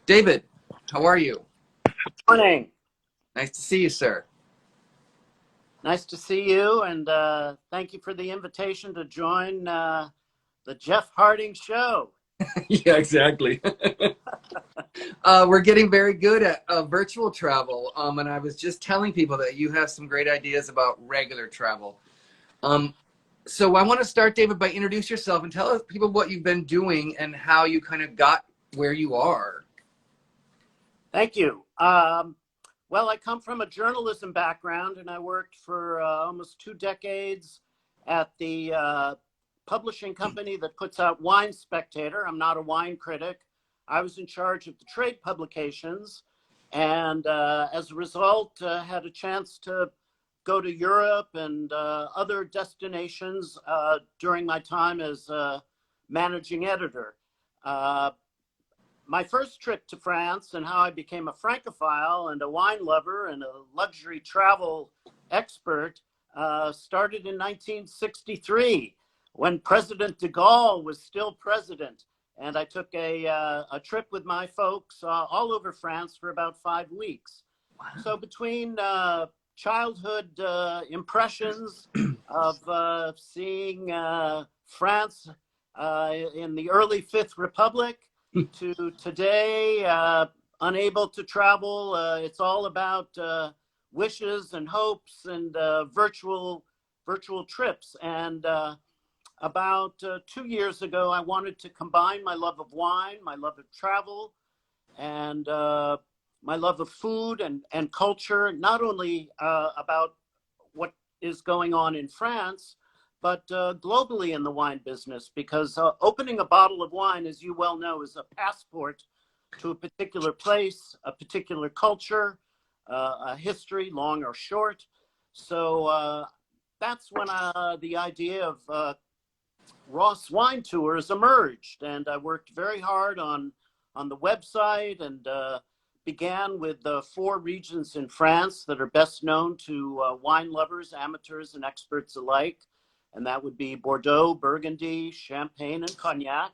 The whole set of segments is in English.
David, how are you? Morning. Nice to see you, sir. Nice to see you, and thank you for the invitation to join the Jeff Harding Show. Yeah, exactly. We're getting very good at virtual travel, and I was just telling people that you have some great ideas about regular travel. Um, so I want to start, David, by introduce yourself and tell people what you've been doing and how you kind of got where you are. Thank you. Well, I come from a journalism background, and I worked for almost 2 decades at the publishing company that puts out Wine Spectator. I'm not a wine critic. I was in charge of the trade publications, and as a result, had a chance to go to Europe and other destinations during my time as managing editor. Uh, my first trip to France and how I became a Francophile and a wine lover and a luxury travel expert started in 1963 when President de Gaulle was still president. And I took a trip with my folks all over France for about 5 weeks. Wow. So between childhood impressions of seeing France in the early Fifth Republic to today, unable to travel. It's all about wishes and hopes and virtual trips. And about 2 years ago, I wanted to combine my love of wine, my love of travel, and my love of food and culture, not only about what is going on in France, but globally in the wine business, because opening a bottle of wine, as you well know, is a passport to a particular place, a particular culture, a history, long or short. So that's when the idea of Ross Wine Tours emerged, and I worked very hard on the website and began with 4 regions in France that are best known to wine lovers, amateurs, and experts alike. And that would be Bordeaux, Burgundy, Champagne, and Cognac.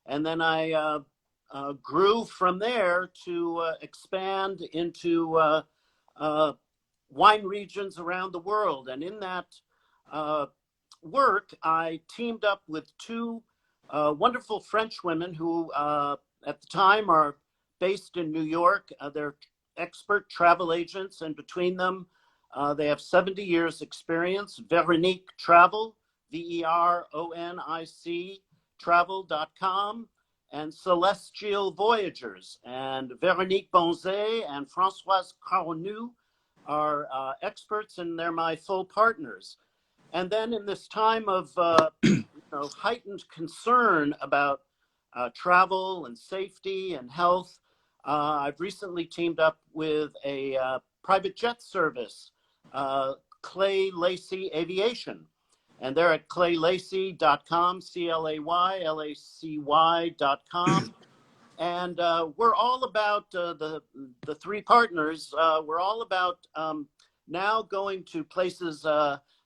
And then I grew from there to expand into wine regions around the world. And in that work, I teamed up with 2 wonderful French women who at the time are based in New York. They're expert travel agents, and between them, they have 70 years experience. Veronique Travel, VERONIC travel.com, and Celestial Voyagers. And Veronique Bonzet and Françoise Caronu are experts, and they're my full partners. And then in this time of heightened concern about travel and safety and health, I've recently teamed up with a private jet service, Clay Lacy Aviation. And they're at claylacy.com, CLAYLACY.com. And we're all about, the 3 partners, we're all about now going to places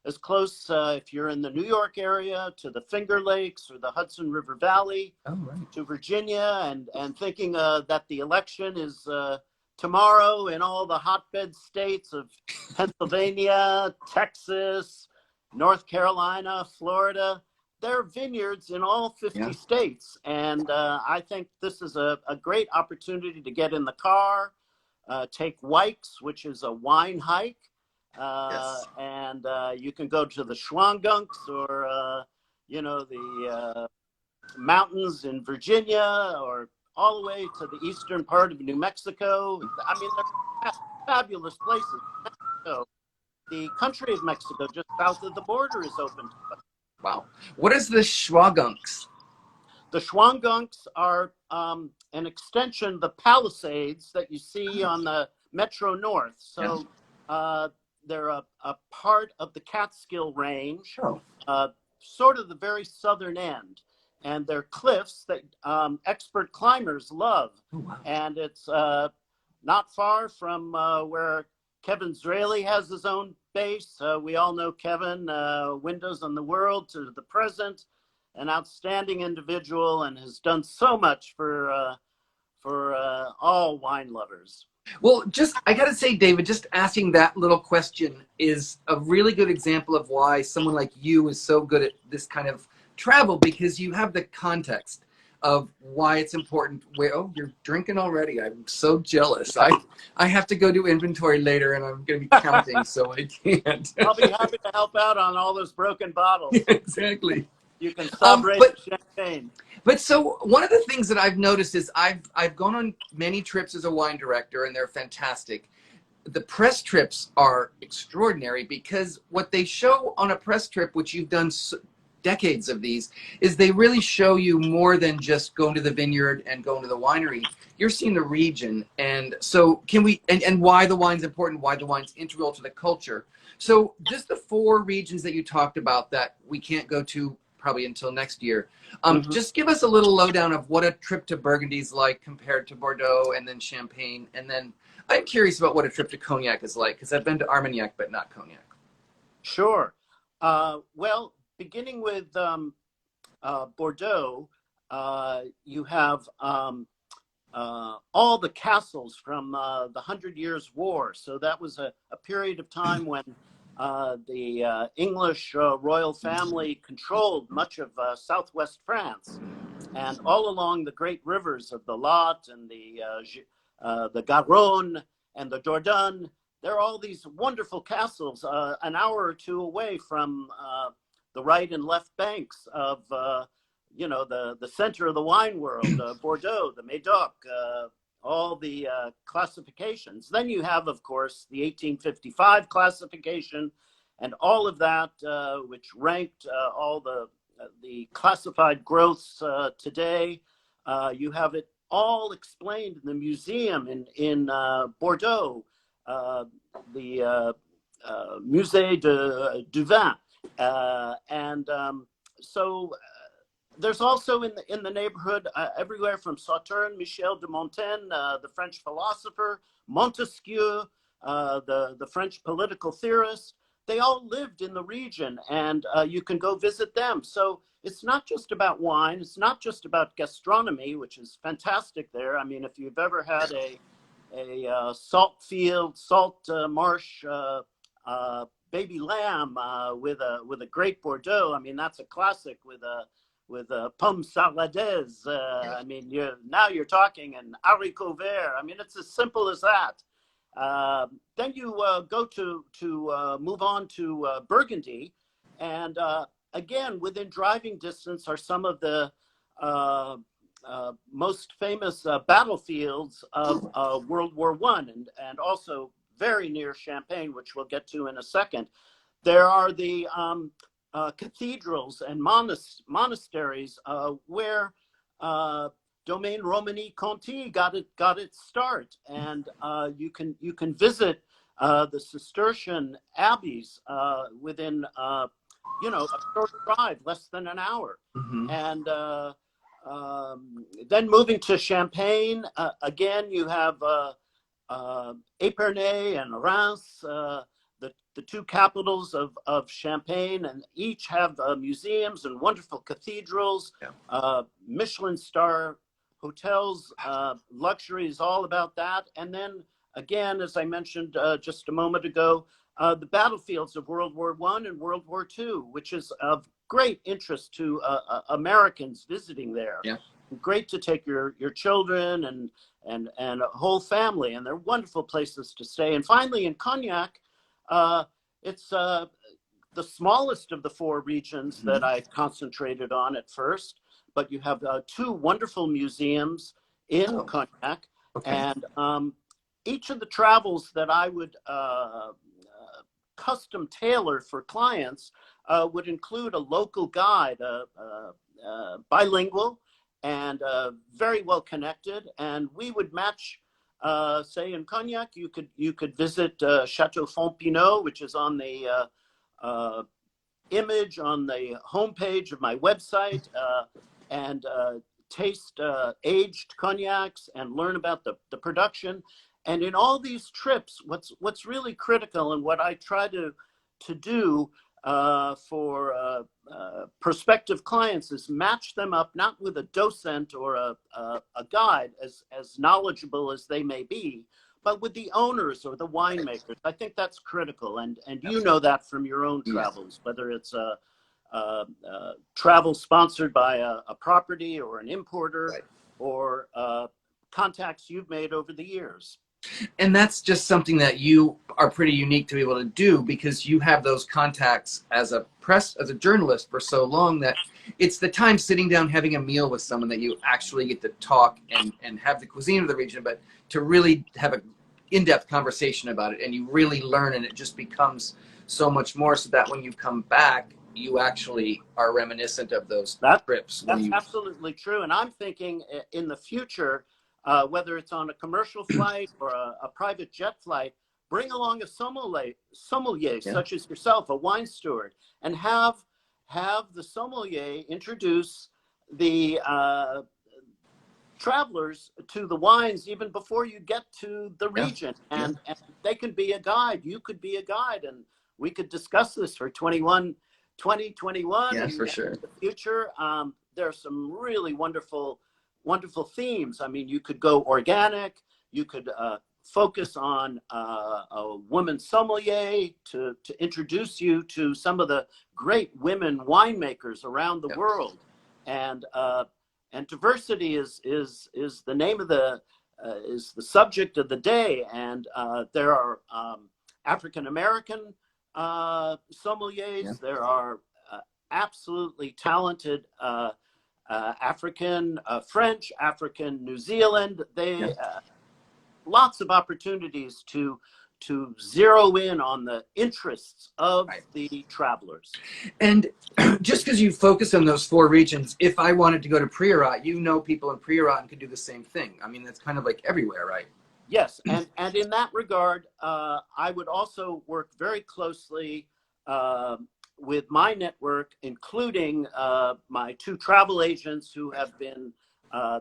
as close, if you're in the New York area, to the Finger Lakes or the Hudson River Valley, to Virginia, and thinking that the election is tomorrow in all the hotbed states of Pennsylvania, Texas, North Carolina, Florida. There are vineyards in all 50 states. And I think this is a great opportunity to get in the car, take Wikes, which is a wine hike. And you can go to the Schwangunks or, the mountains in Virginia, or all the way to the eastern part of New Mexico. I mean, they're fabulous places. So the country of Mexico, just south of the border, is open to us. Wow. What is the Schwangunks? The Schwangunks are an extension, the Palisades that you see on the Metro North. So they're a part of the Catskill Range, sort of the very southern end. And they're cliffs that expert climbers love. Oh, wow. And it's not far from where Kevin Zraly has his own base. We all know Kevin, Windows on the World to the present, an outstanding individual, and has done so much for all wine lovers. Well, I got to say, David, just asking that little question is a really good example of why someone like you is so good at this kind of travel, because you have the context of why it's important. Where, oh, you're drinking already. I'm so jealous. I have to go do inventory later and I'm going to be counting, so I can't. I'll be happy to help out on all those broken bottles. Exactly. You can celebrate But the champagne. But so one of the things that I've noticed is I've gone on many trips as a wine director, and they're fantastic. The press trips are extraordinary because what they show on a press trip, which you've done decades of these, is they really show you more than just going to the vineyard and going to the winery. You're seeing the region, and so can we and why the wine's important, why the wine's integral to the culture. So just the 4 regions that you talked about that we can't go to probably until next year. Just give us a little lowdown of what a trip to Burgundy is like compared to Bordeaux and then Champagne. And then I'm curious about what a trip to Cognac is like, because I've been to Armagnac, but not Cognac. Sure. Well, beginning with Bordeaux, you have all the castles from the 100 Years' War. So that was a period of time when the English royal family controlled much of southwest France, and all along the great rivers of the Lot and the Garonne and the Dordogne, there are all these wonderful castles an hour or two away from the right and left banks of the center of the wine world, Bordeaux, the Médoc, all the classifications. Then you have, of course, the 1855 classification and all of that, which ranked all the classified growths today. You have it all explained in the museum in Bordeaux, the Musée du Vin. So there's also in the neighborhood everywhere from Sauternes, Michel de Montaigne, the French philosopher, Montesquieu, the French political theorist. They all lived in the region, and you can go visit them. So it's not just about wine. It's not just about gastronomy, which is fantastic there. I mean, if you've ever had a salt field, salt marsh baby lamb with a great Bordeaux, I mean, that's a classic with a pomme saladaise. I mean, now you're talking an haricot vert. I mean, it's as simple as that. Then you go to move on to Burgundy, and again, within driving distance are some of the most famous battlefields of World War I, and also very near Champagne, which we'll get to in a second. There are the cathedrals and monasteries where Domaine Romani-Conti got its start, and you can visit the Cistercian abbeys within a short drive, less than an hour. And then moving to Champagne, again you have Épernay and Reims, the 2 capitals of Champagne, and each have museums and wonderful cathedrals, Michelin star hotels. Luxury is all about that. And then again, as I mentioned just a moment ago, the battlefields of World War I and World War II, which is of great interest to Americans visiting there. Yeah. Great to take your children and a whole family, and they're wonderful places to stay. And finally, in Cognac, it's the smallest of the 4 regions that I concentrated on at first, but you have 2 wonderful museums in Cognac. Okay. And each of the travels that I would custom tailor for clients would include a local guide, bilingual and very well connected, and we would match. Say in Cognac, you could visit Chateau Fontpinot, which is on the image on the homepage of my website, and taste aged cognacs and learn about the production. And in all these trips, what's really critical, and what I try to do for prospective clients is match them up not with a docent or a guide as knowledgeable as they may be, but with the owners or the winemakers. I think that's critical, and you know that from your own travels, whether it's travel sponsored by a property or an importer, Right. or contacts you've made over the years. And that's just something that you are pretty unique to be able to do, because you have those contacts as a journalist for so long, that it's the time sitting down having a meal with someone that you actually get to talk and have the cuisine of the region, but to really have an in-depth conversation about it, and you really learn, and it just becomes so much more, so that when you come back, you actually are reminiscent of those trips. That's absolutely true. And I'm thinking in the future, whether it's on a commercial flight or a private jet flight, bring along a sommelier such as yourself, a wine steward, and have the sommelier introduce the travelers to the wines even before you get to the region. And they can be a guide. You could be a guide, and we could discuss this for 2021 Yeah, and for sure. in the future. There are some really wonderful themes. I mean, you could go organic. You could focus on a woman sommelier to introduce you to some of the great women winemakers around the world. And diversity is the name of is the subject of the day. And there are African American sommeliers. There are absolutely talented African, French, African, New Zealand. Lots of opportunities to zero in on the interests of the travelers. And just because you focus on those 4 regions, if I wanted to go to Priorat, you know people in Priorat and could do the same thing. I mean, that's kind of like everywhere, right? Yes, and in that regard, I would also work very closely with my network, including my 2 travel agents who have been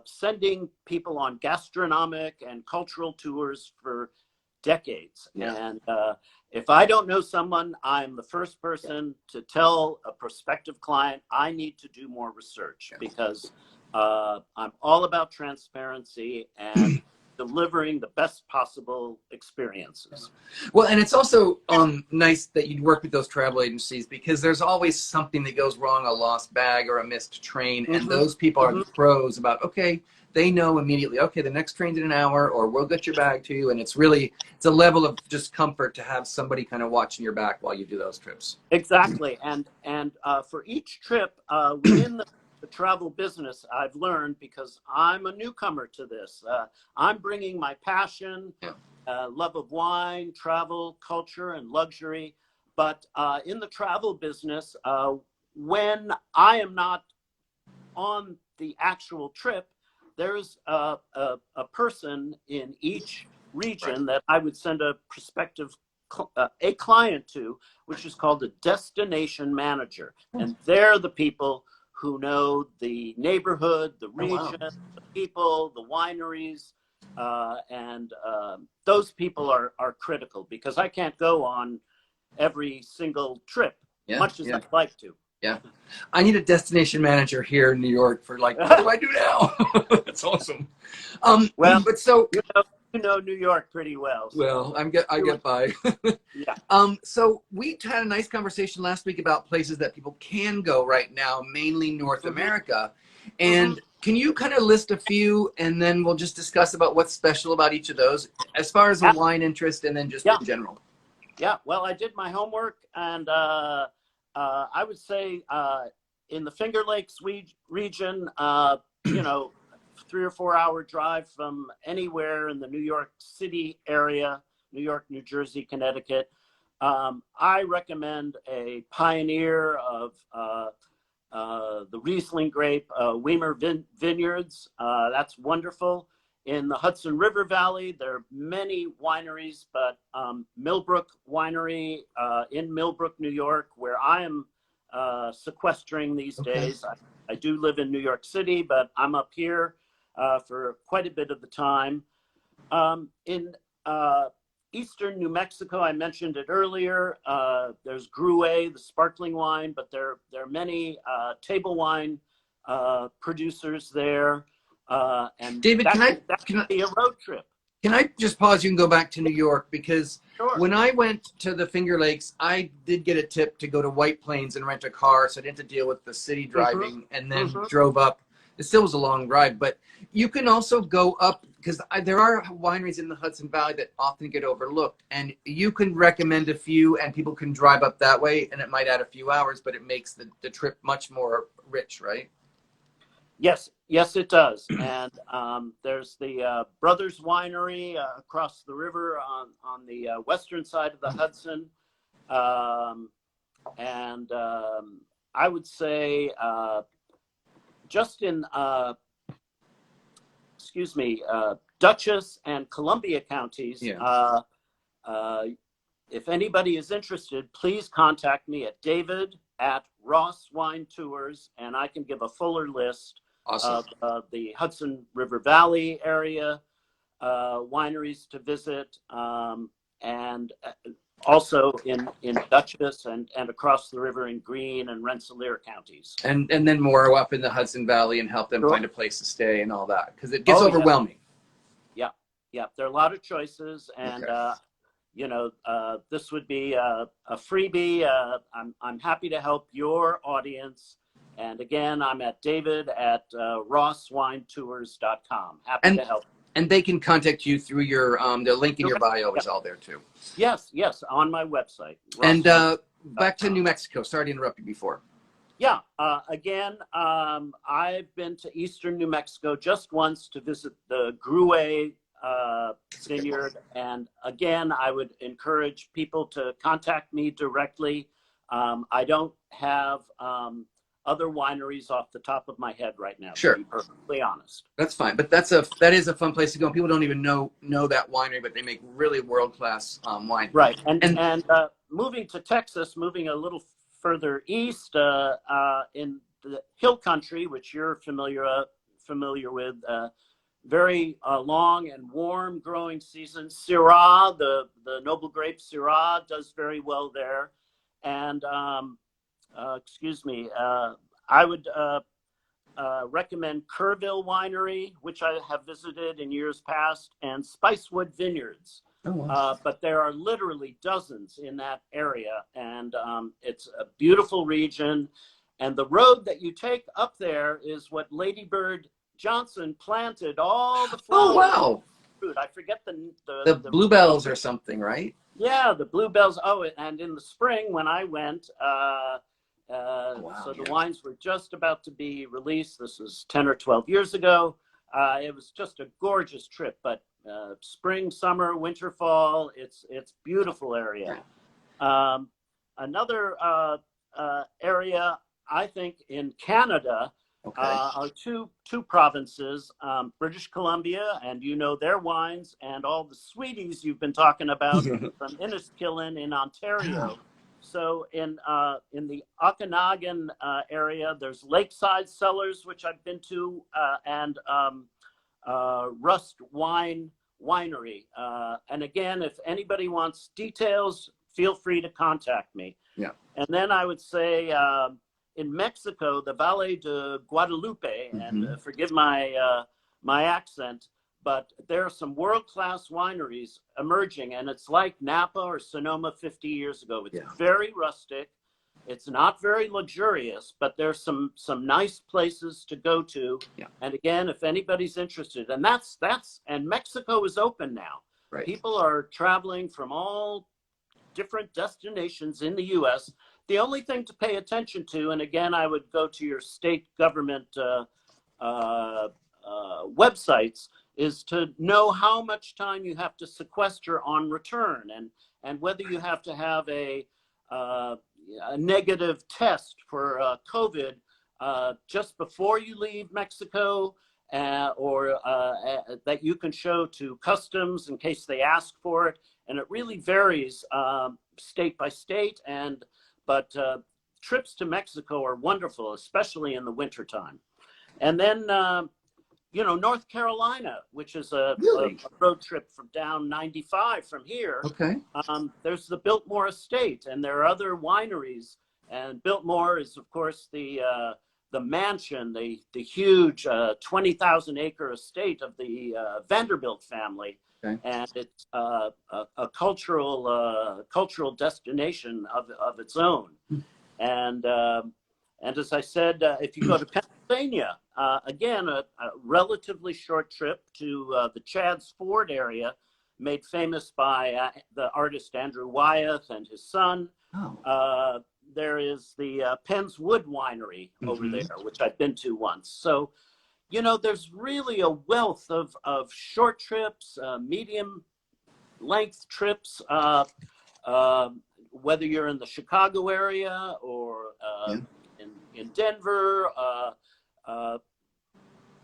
sending people on gastronomic and cultural tours for decades. And if I don't know someone, I'm the first person to tell a prospective client I need to do more research, because I'm all about transparency and delivering the best possible experiences. Well, and it's also nice that you work with those travel agencies, because there's always something that goes wrong, a lost bag or a missed train. And those people are the pros about, okay, they know immediately, okay, the next train's in an hour, or we'll get your bag to you. And it's a level of just comfort to have somebody kind of watching your back while you do those trips. Exactly. And for each trip within the travel business, I've learned, because I'm a newcomer to this, I'm bringing my passion, love of wine, travel, culture, and luxury. But in the travel business, when I am not on the actual trip, there's a person in each region that I would send a prospective a client to, which is called a destination manager. And they're the people who know the neighborhood, the region, the people, the wineries, and those people are critical, because I can't go on every single trip, much as I'd like to. Yeah, I need a destination manager here in New York for, like, what do I do now? That's awesome. Well, but so you know New York pretty well. So. Well, I get by. So we had a nice conversation last week about places that people can go right now, mainly North America. And can you kind of list a few, and then we'll just discuss about what's special about each of those, as far as a wine interest, and then just in general? Yeah, well, I did my homework, and I would say in the Finger Lakes region, you know, 3 or 4 hour drive from anywhere in the New York City area, New York, New Jersey, Connecticut. I recommend a pioneer of the Riesling grape, Weimer Vineyards. That's wonderful. In the Hudson River Valley, there are many wineries, but Millbrook Winery in Millbrook, New York, where I am sequestering these days. I do live in New York City, but I'm up here for quite a bit of the time. In Eastern New Mexico, I mentioned it earlier. There's Gruet, the sparkling wine, but there are many table wine producers there, and David, that could be a road trip. can I just pause you and go back to New York? Because Sure. when I went to the Finger Lakes, I did get a tip to go to White Plains and rent a car, so I didn't have to deal with the city driving, and then drove up. It still was a long ride, but you can also go up, because there are wineries in the Hudson Valley that often get overlooked, and you can recommend a few, and people can drive up that way, and it might add a few hours, but it makes the trip much more rich, right? Yes, yes, it does. And there's the Brothers Winery across the river on the western side of the Hudson. And I would say just in, Dutchess and Columbia counties, Yeah. if anybody is interested, please contact me at David@Ross Wine Tours, and I can give a fuller list Awesome. of the Hudson River Valley area wineries to visit, and also in Dutchess and across the river in Greene and Rensselaer counties. And then more up in the Hudson Valley and help them Sure. find a place to stay and all that, because it gets overwhelming. Yeah, there are a lot of choices, and this would be a freebie. I'm happy to help your audience. And again, I'm at David@RossWineTours.com. Happy to help. And they can contact you through your the link in your bio is all there too. Yes, on my website. And back to New Mexico. Sorry to interrupt you before. Yeah, again, I've been to Eastern New Mexico just once to visit the Gruet vineyard. And again, I would encourage people to contact me directly. I don't have other wineries off the top of my head right now, Sure. to be perfectly honest. That's fine, but that is a fun place to go. People don't even know that winery, but they make really world-class wine. Right, and moving to Texas, moving a little further east in the Hill Country, which you're familiar with, very long and warm growing season. Syrah, the noble grape Syrah, does very well there, and I would recommend Kerrville Winery, which I have visited in years past, and Spicewood Vineyards. Oh, wow. But there are literally dozens in that area, and it's a beautiful region. And the road that you take up there is what Lady Bird Johnson planted all the flowers. Oh, wow. Fruit. I forget the bluebells or something, right? Yeah, the bluebells. Oh, and in the spring when I went, the wines were just about to be released. This was 10 or 12 years ago. It was just a gorgeous trip, but spring, summer, winter, fall, it's beautiful area. Another area, I think, in Canada are two provinces, British Columbia, and their wines, and all the sweeties you've been talking about from Inniskillen in Ontario. So in the Okanagan area, there's Lakeside Cellars, which I've been to, and Rust Winery. And again, if anybody wants details, feel free to contact me. Yeah. And then I would say in Mexico, the Valle de Guadalupe, and forgive my my accent, but there are some world-class wineries emerging, and it's like Napa or Sonoma 50 years ago. It's very rustic. It's not very luxurious, but there's some nice places to go to. Yeah. And again, if anybody's interested, and and Mexico is open now. Right. People are traveling from all different destinations in the U.S. The only thing to pay attention to, and again, I would go to your state government websites, is to know how much time you have to sequester on return, and whether you have to have a negative test for COVID just before you leave Mexico, or that you can show to customs in case they ask for it. And it really varies state by state, but trips to Mexico are wonderful, especially in the wintertime. And then North Carolina, which is a Really? road trip from down 95 from here. Okay. There's the Biltmore Estate, and there are other wineries. And Biltmore is, of course, the mansion, the huge 20,000-acre estate of the Vanderbilt family. Okay. And it's a cultural destination of its own. And as I said, if you go to Pennsylvania, again, a relatively short trip to the Chadds Ford area, made famous by the artist Andrew Wyeth and his son. Oh. There is the Penn's Wood Winery over there, which I've been to once. So, there's really a wealth of short trips, medium length trips, whether you're in the Chicago area or in Denver,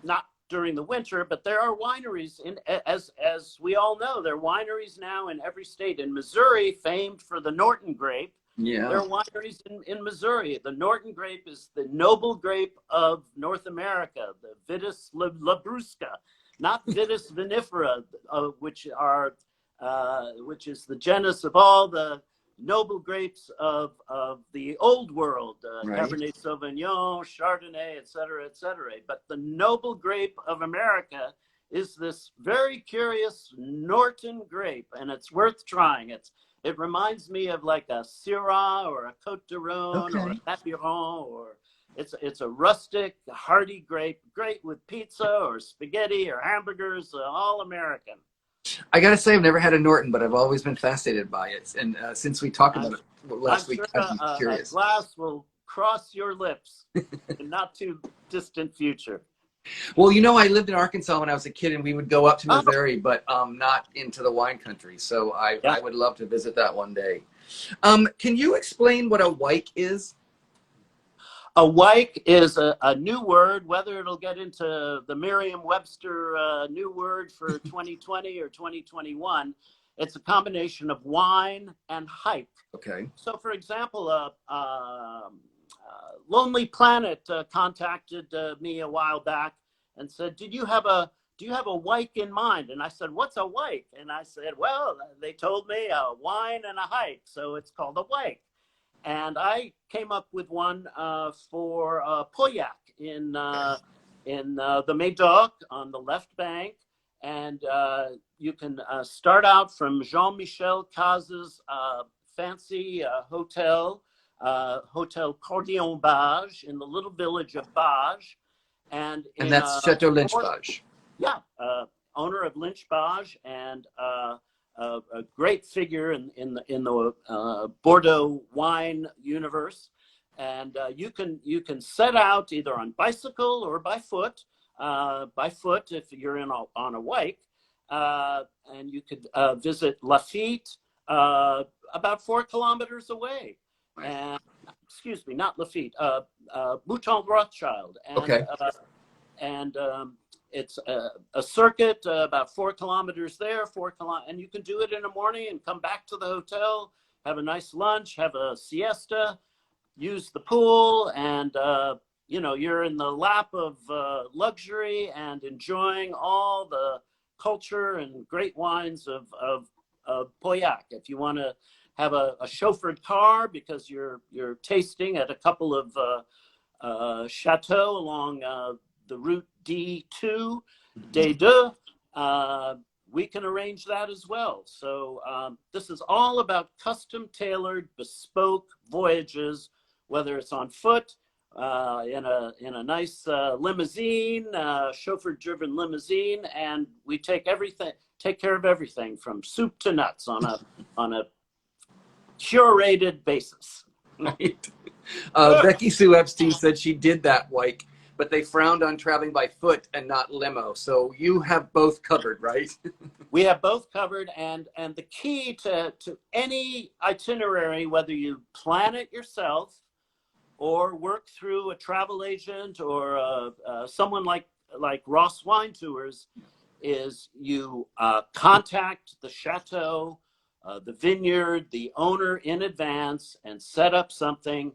not during the winter, but there are wineries as we all know, there are wineries now in every state. In Missouri, famed for the Norton grape. Yeah. There are wineries in Missouri. The Norton grape is the noble grape of North America, the Vitis labrusca, not Vitis vinifera, which is the genus of all the noble grapes of the old world, Right. Cabernet Sauvignon, Chardonnay, et cetera, et cetera. But the noble grape of America is this very curious Norton grape, and it's worth trying. It reminds me of like a Syrah or a Côte de Rhône or a Napiron, or it's a rustic, hearty grape, great with pizza or spaghetti or hamburgers, all American. I gotta say, I've never had a Norton, but I've always been fascinated by it. And since we talked about it last week, I'm I'm sure curious. a glass will cross your lips in not too distant future. Well, I lived in Arkansas when I was a kid, and we would go up to Missouri, but not into the wine country. So I would love to visit that one day. Can you explain what a wyke is? A wyke is a new word, whether it'll get into the Merriam-Webster new word for 2020 or 2021. It's a combination of wine and hike. Okay. So, for example, Lonely Planet contacted me a while back and said, do you have a wyke in mind? And I said, what's a wyke? And I said, well, they told me a wine and a hike, so it's called a wyke. And I came up with one for Pauillac in the Médoc on the left bank. And you can start out from Jean-Michel Caze's fancy hotel, Hotel Cordillon Bage, in the little village of Bage. And that's Chateau Lynch Bage. Yeah, owner of Lynch Bage, and a great figure in the Bordeaux wine universe. And you can set out either on bicycle or by foot. By foot if you're on a wyke, and you could visit Lafitte, about 4 kilometers away. Right. And excuse me, not Lafitte, Mouton Rothschild. And, okay. And it's a circuit about 4 kilometers there, and you can do it in the morning and come back to the hotel, have a nice lunch, have a siesta, use the pool, and you're in the lap of luxury and enjoying all the culture and great wines of Pauillac. If you want to have a chauffeured car because you're tasting at a couple of chateaux along the Route D2, D2, we can arrange that as well. So this is all about custom-tailored, bespoke voyages, whether it's on foot, in a nice limousine, chauffeur-driven limousine, and we take care of everything from soup to nuts on a curated basis. Right. Becky Sue Epstein said she did that wyke, but they frowned on traveling by foot and not limo. So you have both covered, right? We have both covered, and the key to any itinerary, whether you plan it yourself or work through a travel agent or someone like Ross Wine Tours, is you contact the chateau, the vineyard, the owner in advance, and set up something.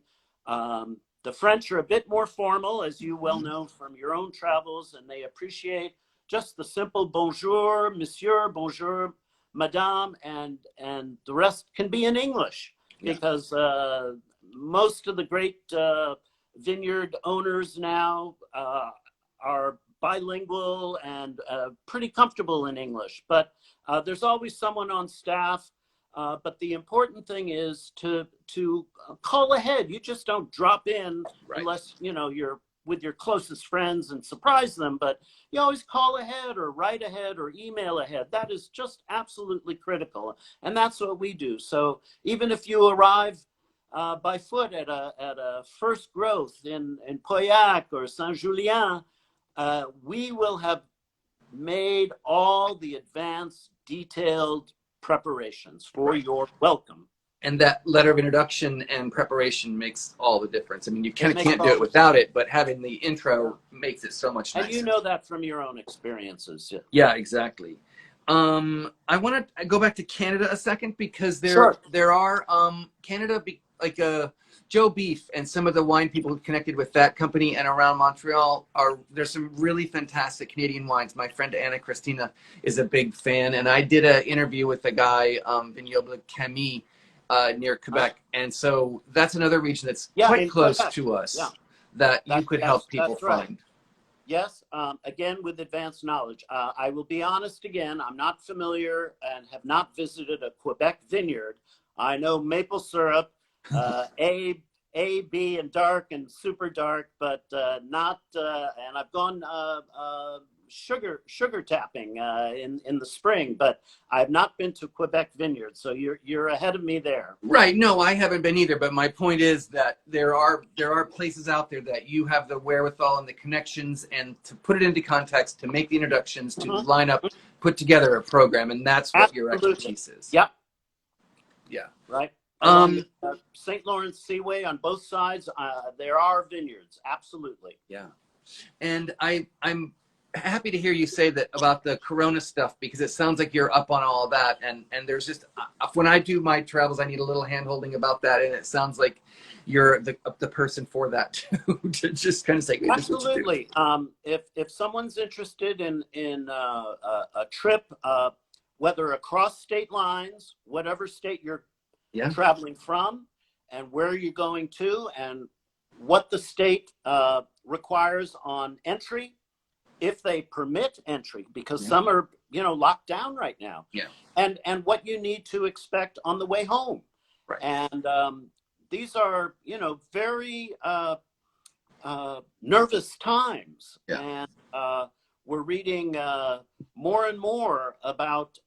The French are a bit more formal, as you well know from your own travels, and they appreciate just the simple bonjour, monsieur, bonjour, madame, and the rest can be in English, because most of the great vineyard owners now are bilingual and pretty comfortable in English. But there's always someone on staff. But the important thing is to call ahead. You just don't drop in unless you're with your closest friends and surprise them. But you always call ahead or write ahead or email ahead. That is just absolutely critical, and that's what we do. So even if you arrive by foot at a first growth in Pauillac or Saint-Julien, we will have made all the advanced, detailed preparations for your welcome. And that letter of introduction and preparation makes all the difference. I mean, you can't do it without it, but having the intro makes it so much nicer. And you know that from your own experiences. Yeah, exactly. I want to go back to Canada a second, because there are Canada, like Joe Beef and some of the wine people who connected with that company and around Montreal there's some really fantastic Canadian wines. My friend Anna Christina is a big fan, and I did an interview with a guy, Vignoble Camille, near Quebec, and so that's another region that's quite close to us that you could help people find. Yes, again, with advanced knowledge. I will be honest again, I'm not familiar and have not visited a Quebec vineyard. I know maple syrup, A, B, and dark and super dark, but not, and I've gone sugar tapping in the spring, but I've not been to Quebec vineyards, so you're ahead of me there. Right. No, I haven't been either, but my point is that there are places out there that you have the wherewithal and the connections, and to put it into context, to make the introductions, to line up, put together a program, and that's what your expertise is. Yep. Yeah. Right. St. Lawrence Seaway on both sides, there are vineyards. Absolutely. Yeah. And I'm happy to hear you say that about the Corona stuff, because it sounds like you're up on all of that. And there's just, when I do my travels, I need a little hand-holding about that. And it sounds like you're the person for that too, to just kind of say, hey, absolutely. If someone's interested in a trip, whether across state lines, whatever state you're traveling from, and where you're going to, and what the state requires on entry, if they permit entry, because some are locked down right now, and what you need to expect on the way home, and these are very nervous times, and we're reading more and more about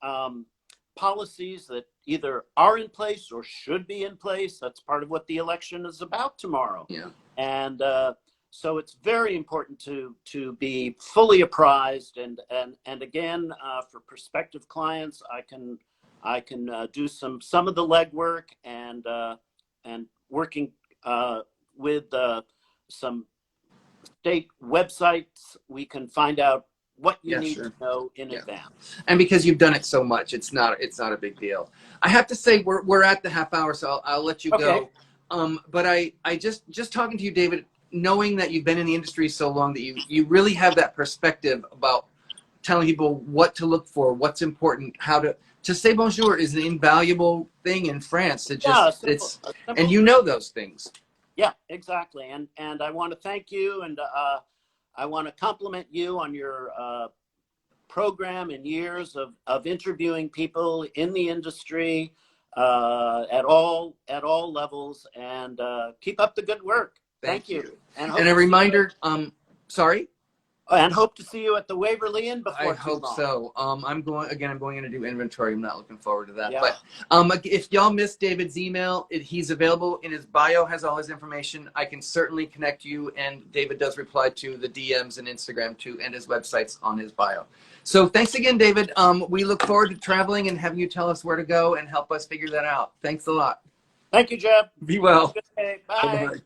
policies that either are in place or should be in place. That's part of what the election is about tomorrow. And so it's very important to be fully apprised. And again, for prospective clients, I can do some of the legwork, and working with some state websites, we can find out what you need to know in advance. And because you've done it so much, it's not a big deal. I have to say we're at the half hour, so I'll let you go. But I just talking to you, David, knowing that you've been in the industry so long, that you really have that perspective about telling people what to look for, what's important, how to say bonjour is an invaluable thing in France. To just simple. And you know those things. Yeah, exactly. And I want to thank you, and I want to compliment you on your program and years of interviewing people in the industry at all levels, and keep up the good work. Thank you. And a reminder, sorry? And hope to see you at the Waverleyan before I hope long. so. I'm going in to do inventory. I'm not looking forward to that. But if y'all missed David's email, he's available in his bio, has all his information. I can certainly connect you, and David does reply to the DMs and Instagram too, and his website's on his bio. So thanks again, David. We look forward to traveling and having you tell us where to go and help us figure that out. Thanks a lot. Thank you, Jeb. Be well. Bye. Bye-bye.